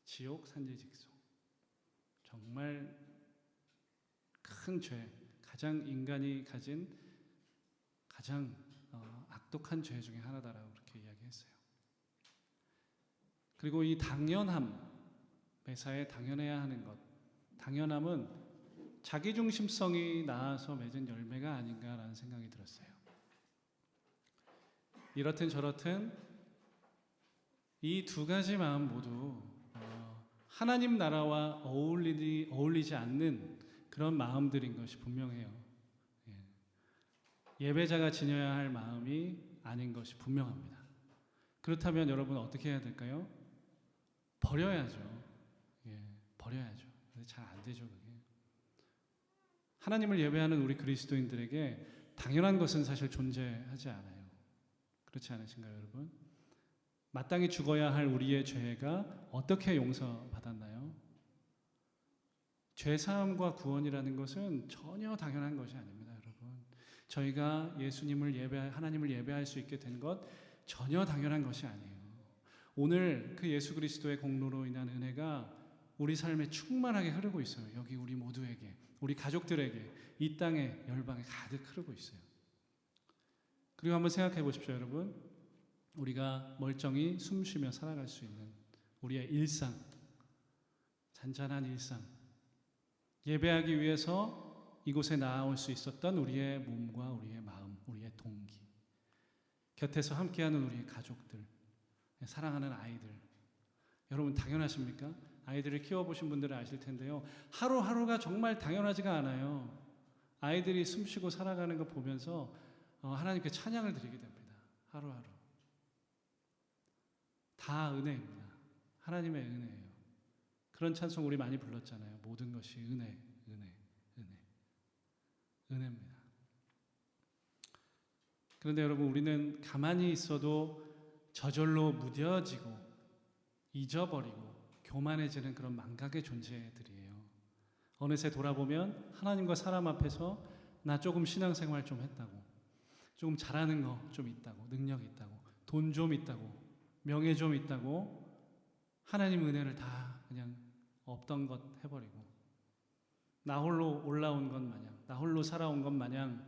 지옥 산지직송. 정말 큰 죄, 가장 인간이 가진 가장 악독한 죄 중에 하나다라고 그렇게 이야기했어요. 그리고 이 당연함, 매사에 당연해야 하는 것, 당연함은 자기중심성이 나아서 맺은 열매가 아닌가라는 생각이 들었어요. 이렇든 저렇든 이 두 가지 마음 모두 하나님 나라와 어울리지 않는 그런 마음들인 것이 분명해요. 예배자가 지녀야 할 마음이 아닌 것이 분명합니다. 그렇다면 여러분 어떻게 해야 될까요? 버려야죠. 버려야죠. 근데 잘 안 되죠, 그게. 하나님을 예배하는 우리 그리스도인들에게 당연한 것은 사실 존재하지 않아요. 그렇지 않으신가요, 여러분? 마땅히 죽어야 할 우리의 죄가 어떻게 용서받았나요? 죄사함과 구원이라는 것은 전혀 당연한 것이 아닙니다, 여러분. 저희가 하나님을 예배할 수 있게 된 것 전혀 당연한 것이 아니에요. 오늘 그 예수 그리스도의 공로로 인한 은혜가 우리 삶에 충만하게 흐르고 있어요. 여기 우리 모두에게, 우리 가족들에게, 이 땅에 열방에 가득 흐르고 있어요. 그리고 한번 생각해 보십시오, 여러분. 우리가 멀쩡히 숨쉬며 살아갈 수 있는 우리의 일상, 잔잔한 일상, 예배하기 위해서 이곳에 나아올 수 있었던 우리의 몸과 우리의 마음, 우리의 동기, 곁에서 함께하는 우리의 가족들, 사랑하는 아이들. 여러분 당연하십니까? 아이들을 키워보신 분들은 아실 텐데요. 하루하루가 정말 당연하지가 않아요. 아이들이 숨쉬고 살아가는 거 보면서 하나님께 찬양을 드리게 됩니다. 하루하루. 다 은혜입니다. 하나님의 은혜예요. 그런 찬송 우리 많이 불렀잖아요. 모든 것이 은혜, 은혜, 은혜. 은혜입니다. 그런데 여러분, 우리는 가만히 있어도 저절로 무뎌지고 잊어버리고 교만해지는 그런 망각의 존재들이에요. 어느새 돌아보면 하나님과 사람 앞에서 나 조금 신앙생활 좀 했다고, 조금 잘하는 거 좀 있다고, 능력 있다고, 돈 좀 있다고, 명예 좀 있다고 하나님 은혜를 다 그냥 없던 것 해버리고 나 홀로 올라온 것 마냥, 나 홀로 살아온 것 마냥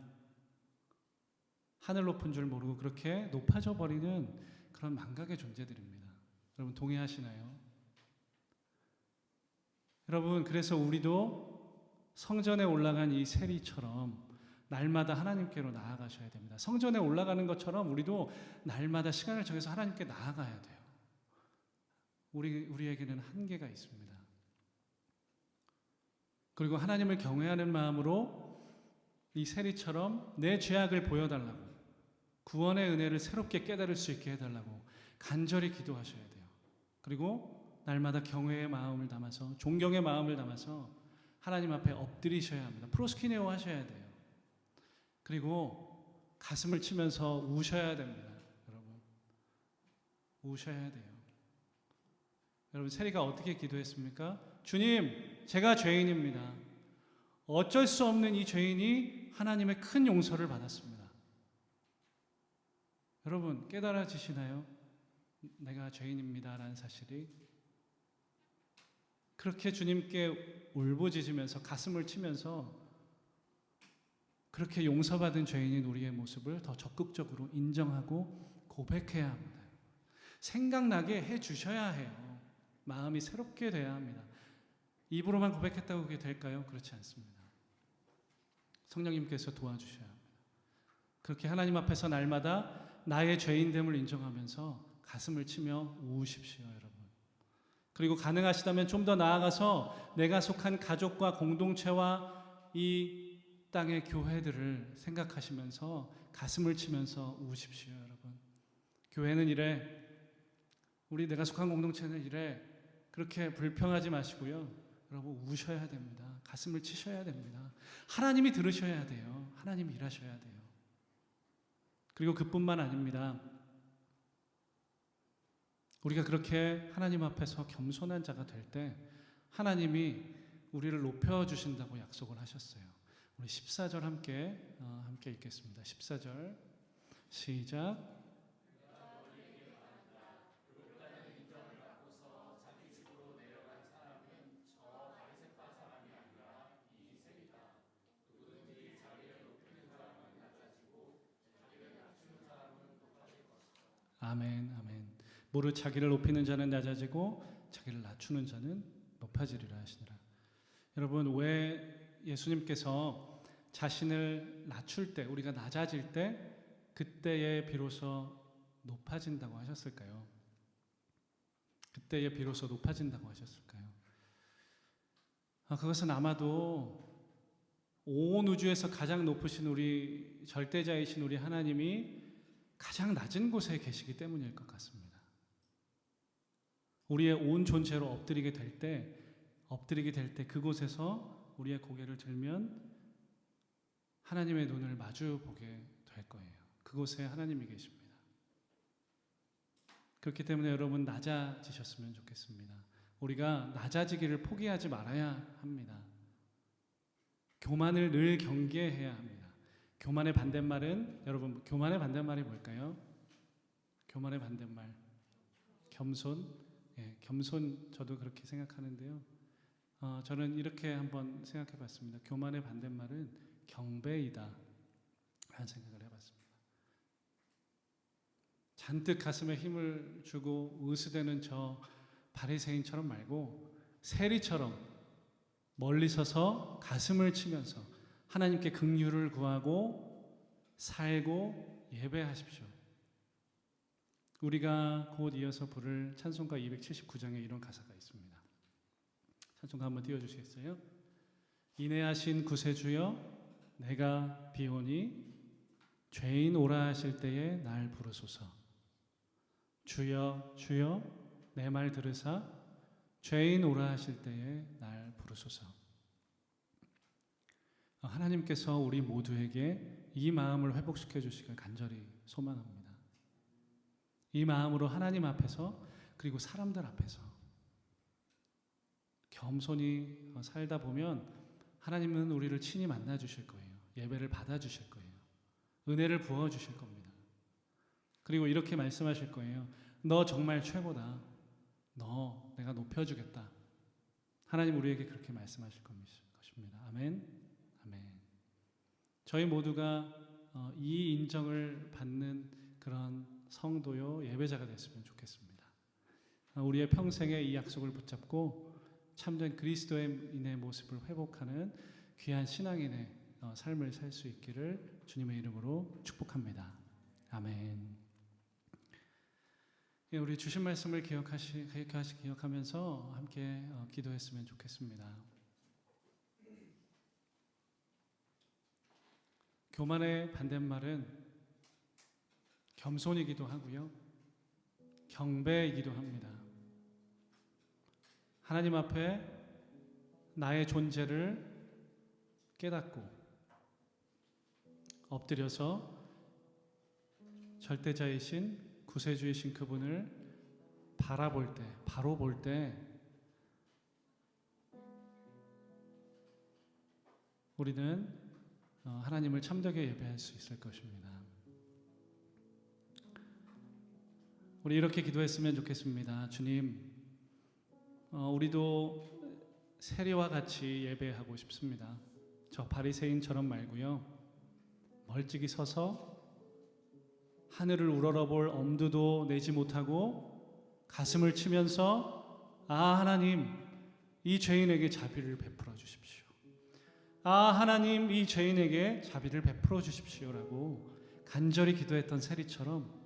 하늘 높은 줄 모르고 그렇게 높아져 버리는 그런 망각의 존재들입니다. 여러분 동의하시나요? 여러분, 그래서 우리도 성전에 올라간 이 세리처럼 날마다 하나님께로 나아가셔야 됩니다. 성전에 올라가는 것처럼 우리도 날마다 시간을 정해서 하나님께 나아가야 돼요. 우리에게는 한계가 있습니다. 그리고 하나님을 경외하는 마음으로 이 세리처럼 내 죄악을 보여달라고, 구원의 은혜를 새롭게 깨달을 수 있게 해달라고 간절히 기도하셔야 돼요. 그리고 날마다 경외의 마음을 담아서, 존경의 마음을 담아서 하나님 앞에 엎드리셔야 합니다. 프로스키네오 하셔야 돼요. 그리고 가슴을 치면서 우셔야 됩니다. 여러분, 우셔야 돼요. 여러분, 세리가 어떻게 기도했습니까? 주님, 제가 죄인입니다. 어쩔 수 없는 이 죄인이 하나님의 큰 용서를 받았습니다. 여러분, 깨달아지시나요? 내가 죄인입니다라는 사실이. 그렇게 주님께 울부짖으면서 가슴을 치면서 그렇게 용서받은 죄인인 우리의 모습을 더 적극적으로 인정하고 고백해야 합니다. 생각나게 해주셔야 해요. 마음이 새롭게 돼야 합니다. 입으로만 고백했다고 그게 될까요? 그렇지 않습니다. 성령님께서 도와주셔야 합니다. 그렇게 하나님 앞에서 날마다 나의 죄인됨을 인정하면서 가슴을 치며 우십시오, 여러분. 그리고 가능하시다면 좀 더 나아가서 내가 속한 가족과 공동체와 이 땅의 교회들을 생각하시면서 가슴을 치면서 우십시오, 여러분. 교회는 이래, 내가 속한 공동체는 이래, 그렇게 불평하지 마시고요. 여러분, 우셔야 됩니다. 가슴을 치셔야 됩니다. 하나님이 들으셔야 돼요. 하나님이 일하셔야 돼요. 그리고 그뿐만 아닙니다. 우리가 그렇게 하나님 앞에서 겸손한 자가 될 때 하나님이 우리를 높여주신다고 약속을 하셨어요. 우리 14절 함께 읽겠습니다. 14절 시작. 아멘, 아멘. 무릇 자기를 높이는 자는 낮아지고 자기를 낮추는 자는 높아지리라 하시니라. 여러분, 왜 예수님께서 자신을 낮출 때, 우리가 낮아질 때 그때에 비로소 높아진다고 하셨을까요? 그때에 비로소 높아진다고 하셨을까요? 그것은 아마도 온 우주에서 가장 높으신 우리 절대자이신 우리 하나님이 가장 낮은 곳에 계시기 때문일 것 같습니다. 우리의 온 존재로 엎드리게 될 때 그곳에서 우리의 고개를 들면 하나님의 눈을 마주 보게 될 거예요. 그곳에 하나님이 계십니다. 그렇기 때문에 여러분, 낮아지셨으면 좋겠습니다. 우리가 낮아지기를 포기하지 말아야 합니다. 교만을 늘 경계해야 합니다. 교만의 반대말은, 여러분, 교만의 반대말이 뭘까요? 교만의 반대말, 겸손. 예, 겸손, 저도 그렇게 생각하는데요. 저는 이렇게 한번 생각해 봤습니다. 교만의 반대말은 경배이다 라는 생각을 해봤습니다. 잔뜩 가슴에 힘을 주고 으스대는 저 바리새인처럼 말고 세리처럼 멀리 서서 가슴을 치면서 하나님께 긍휼을 구하고 살고 예배하십시오. 우리가 곧 이어서 부를 찬송가 279장에 이런 가사가 있습니다. 찬송가 한번 띄워주시겠어요? 인애하신 구세주여 내가 비오니 죄인 오라 하실 때에 날 부르소서. 주여 주여 내 말 들으사 죄인 오라 하실 때에 날 부르소서. 하나님께서 우리 모두에게 이 마음을 회복시켜 주시길 간절히 소망합니다. 이 마음으로 하나님 앞에서 그리고 사람들 앞에서 겸손히 살다 보면 하나님은 우리를 친히 만나 주실 거예요. 예배를 받아 주실 거예요. 은혜를 부어 주실 겁니다. 그리고 이렇게 말씀하실 거예요. 너 정말 최고다. 너 내가 높여주겠다. 하나님 우리에게 그렇게 말씀하실 것입니다. 아멘. 아멘. 저희 모두가 이 인정을 받는 그런 성도요 예배자가 됐으면 좋겠습니다. 우리의 평생에 이 약속을 붙잡고 참된 그리스도인의 모습을 회복하는 귀한 신앙인의 삶을 살 수 있기를 주님의 이름으로 축복합니다. 아멘. 우리 주신 말씀을 기억하면서 함께 기도했으면 좋겠습니다. 교만의 반대말은 겸손이기도 하고요, 경배이기도 합니다. 하나님 앞에 나의 존재를 깨닫고 엎드려서 절대자이신 구세주이신 그분을 바라볼 때, 바로 볼 때 우리는 하나님을 참되게 예배할 수 있을 것입니다. 우리 이렇게 기도했으면 좋겠습니다. 주님, 우리도 세리와 같이 예배하고 싶습니다. 저 바리새인처럼 말고요, 멀찍이 서서 하늘을 우러러볼 엄두도 내지 못하고 가슴을 치면서 하나님 이 죄인에게 자비를 베풀어 주십시오. 하나님 이 죄인에게 자비를 베풀어 주십시오라고 간절히 기도했던 세리처럼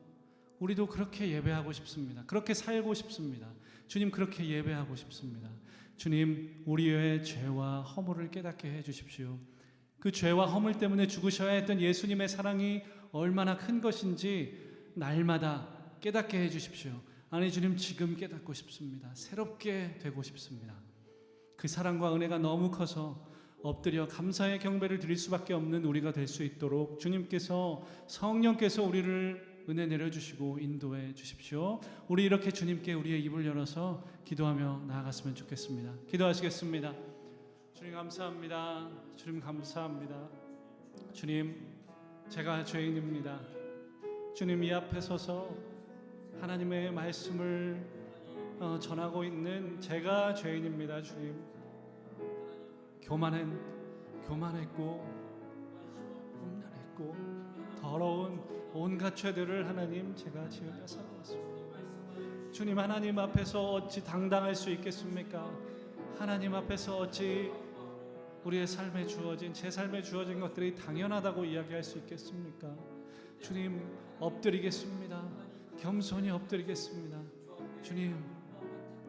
우리도 그렇게 예배하고 싶습니다. 그렇게 살고 싶습니다. 주님, 그렇게 예배하고 싶습니다. 주님, 우리의 죄와 허물을 깨닫게 해 주십시오. 그 죄와 허물 때문에 죽으셔야 했던 예수님의 사랑이 얼마나 큰 것인지 날마다 깨닫게 해 주십시오. 아니 주님, 지금 깨닫고 싶습니다. 새롭게 되고 싶습니다. 그 사랑과 은혜가 너무 커서 엎드려 감사의 경배를 드릴 수밖에 없는 우리가 될 수 있도록 주님께서, 성령께서 우리를 은혜 내려주시고 인도해 주십시오. 우리 이렇게 주님께 우리의 입을 열어서 기도하며 나아갔으면 좋겠습니다. 기도하시겠습니다. 주님 감사합니다. 주님 감사합니다. 주님, 제가 죄인입니다. 주님, 이 앞에 서서 하나님의 말씀을 전하고 있는 제가 죄인입니다. 주님, 교만했고 음란했고 더러운 온갖 죄들을 하나님 제가 지으며 살아왔습니다. 주님, 하나님 앞에서 어찌 당당할 수 있겠습니까? 하나님 앞에서 어찌 우리의 삶에 주어진, 제 삶에 주어진 것들이 당연하다고 이야기할 수 있겠습니까? 주님, 엎드리겠습니다. 겸손히 엎드리겠습니다. 주님,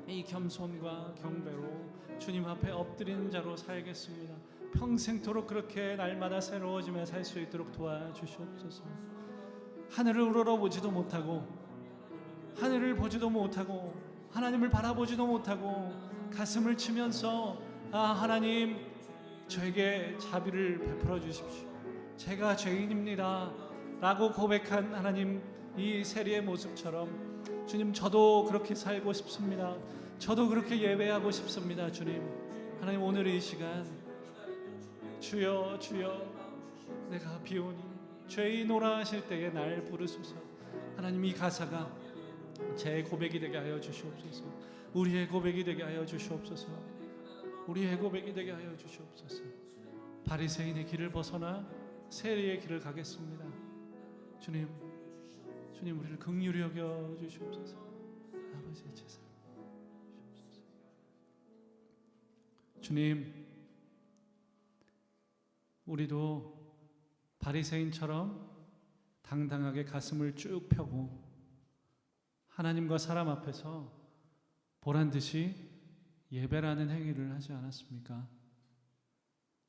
이 겸손과 경배로 주님 앞에 엎드리는 자로 살겠습니다. 평생토록 그렇게 날마다 새로워지며 살 수 있도록 도와주시옵소서. 하늘을 우러러보지도 못하고, 하늘을 보지도 못하고, 하나님을 바라보지도 못하고 가슴을 치면서 하나님 저에게 자비를 베풀어 주십시오. 제가 죄인입니다 라고 고백한 하나님 이 세리의 모습처럼 주님, 저도 그렇게 살고 싶습니다. 저도 그렇게 예배하고 싶습니다. 주님, 하나님 오늘 이 시간 주여 주여 내가 비오니 죄인오라 하실 때에 날 부르소서. 하나님, 이 가사가 제 고백이 되게 하여 주시옵소서. 우리의 고백이 되게 하여 주시옵소서. 우리의 고백이 되게 하여 주시옵소서. 바리새인의 길을 벗어나 세리의 길을 가겠습니다. 주님, 주님 우리를 긍휼히 여겨 주시옵소서. 아버지의 제사 주님, 우리도 바리새인처럼 당당하게 가슴을 쭉 펴고 하나님과 사람 앞에서 보란듯이 예배라는 행위를 하지 않았습니까?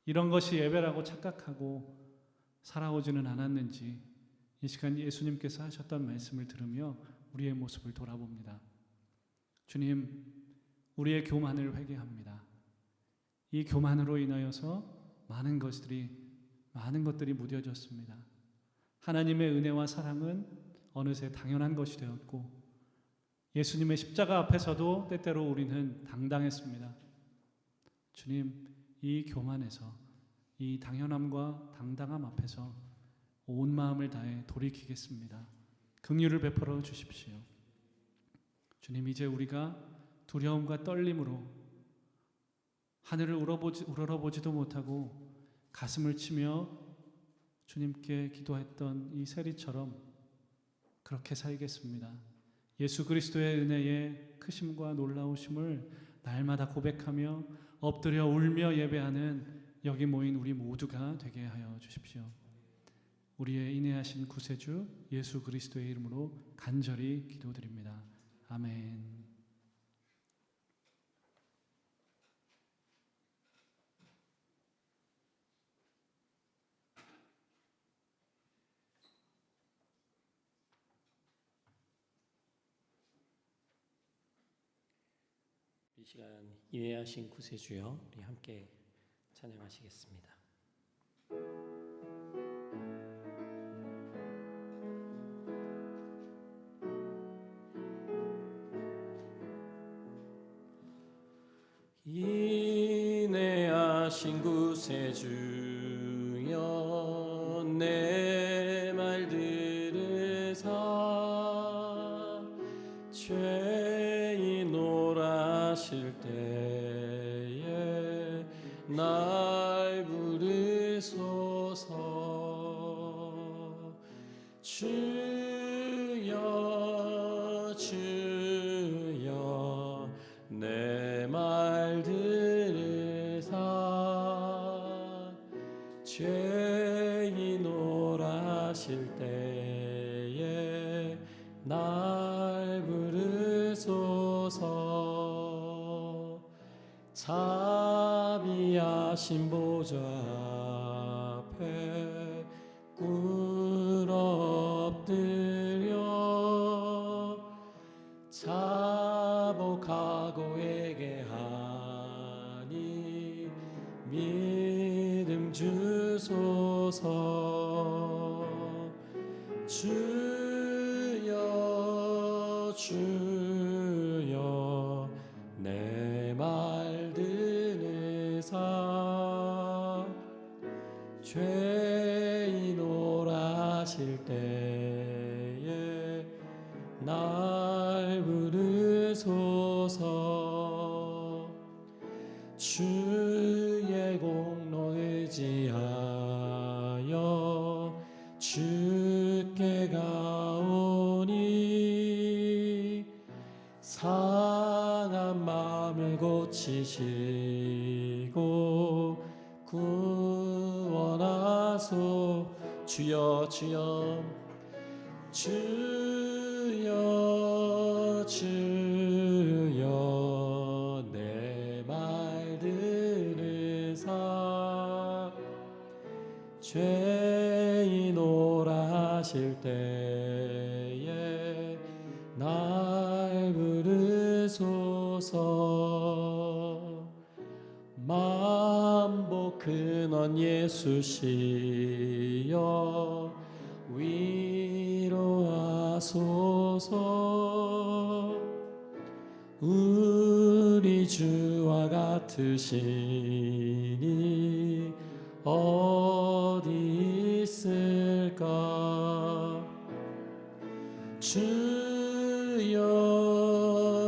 이런 것이 예배라고 착각하고 살아오지는 않았는지 이 시간 예수님께서 하셨던 말씀을 들으며 우리의 모습을 돌아봅니다. 주님, 우리의 교만을 회개합니다. 이 교만으로 인하여서 많은 것들이 무뎌졌습니다. 하나님의 은혜와 사랑은 어느새 당연한 것이 되었고 예수님의 십자가 앞에서도 때때로 우리는 당당했습니다. 주님, 이 교만에서, 이 당연함과 당당함 앞에서 온 마음을 다해 돌이키겠습니다. 긍휼을 베풀어 주십시오. 주님, 이제 우리가 두려움과 떨림으로 하늘을 우러러보지도 못하고 가슴을 치며 주님께 기도했던 이 세리처럼 그렇게 살겠습니다. 예수 그리스도의 은혜의 크심과 놀라우심을 날마다 고백하며 엎드려 울며 예배하는 여기 모인 우리 모두가 되게 하여 주십시오. 우리의 인내하신 구세주 예수 그리스도의 이름으로 간절히 기도드립니다. 아멘. 이 시간 인내하신 구세주여, 우리 함께 찬양하시겠습니다. 인내하신 구세주여, 내 말 들으사 죄인 오라실 때에 날 부르소서. 주여 주여 내 말 들으사 죄인 오라실 때에 날 부르소서. 자비하신 보좌 앞에 꿇어 엎드려 자복하고 회개하니 믿음 주소서. 주여 주여 내 말 들으사 죄인 오라실 때에 날 부르소서. 주의 공로 의지하여 주께 가오니 상한 마음을 고치시고 구원하소. 주여 주여 주여 주여 내 말 들으사 죄인 오라실 때에 날 부르소서. 만복 근원 예수시여 위로하소서. 우리 주와 같으시니 어디 있을까? 주여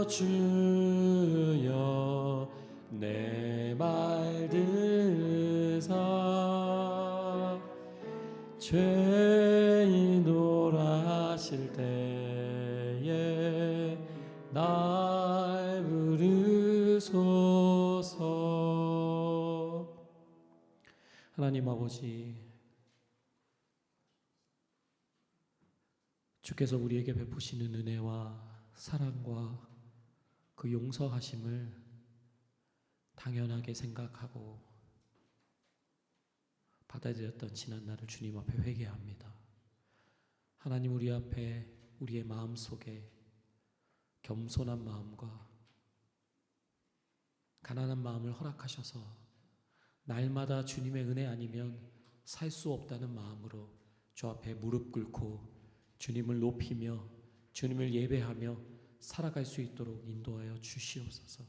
주여 내 말 들으사 죄인돌아실 때에 날 부르소서. 하나님 아버지, 주께서 우리에게 베푸시는 은혜와 사랑과 그 용서하심을 당연하게 생각하고 받아들였던 지난날을 주님 앞에 회개합니다. 하나님, 우리 앞에 우리의 마음속에 겸손한 마음과 가난한 마음을 허락하셔서 날마다 주님의 은혜 아니면 살 수 없다는 마음으로 주 앞에 무릎 꿇고 주님을 높이며 주님을 예배하며 살아갈 수 있도록 인도하여 주시옵소서.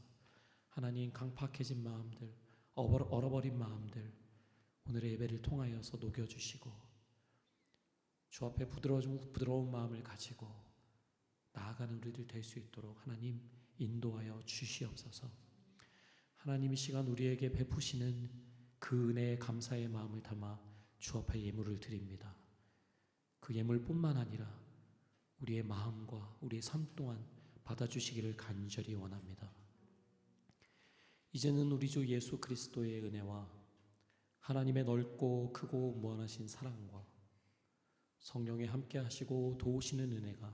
하나님, 강팍해진 마음들, 얼어버린 마음들 오늘의 예배를 통하여서 녹여주시고 주 앞에 부드러운 마음을 가지고 나아가는 우리들 될 수 있도록 하나님 인도하여 주시옵소서. 하나님, 이 시간 우리에게 베푸시는 그 은혜에 감사의 마음을 담아 주 앞에 예물을 드립니다. 그 예물뿐만 아니라 우리의 마음과 우리의 삶 또한 받아주시기를 간절히 원합니다. 이제는 우리 주 예수 그리스도의 은혜와 하나님의 넓고 크고 무한하신 사랑과 성령의 함께 하시고 도우시는 은혜가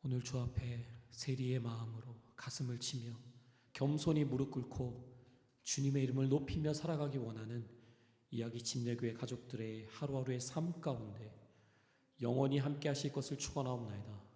오늘 주 앞에 세리의 마음으로 가슴을 치며 겸손히 무릎 꿇고 주님의 이름을 높이며 살아가기 원하는 이야기 침례교회 가족들의 하루하루의 삶 가운데 영원히 함께 하실 것을 축원하옵나이다.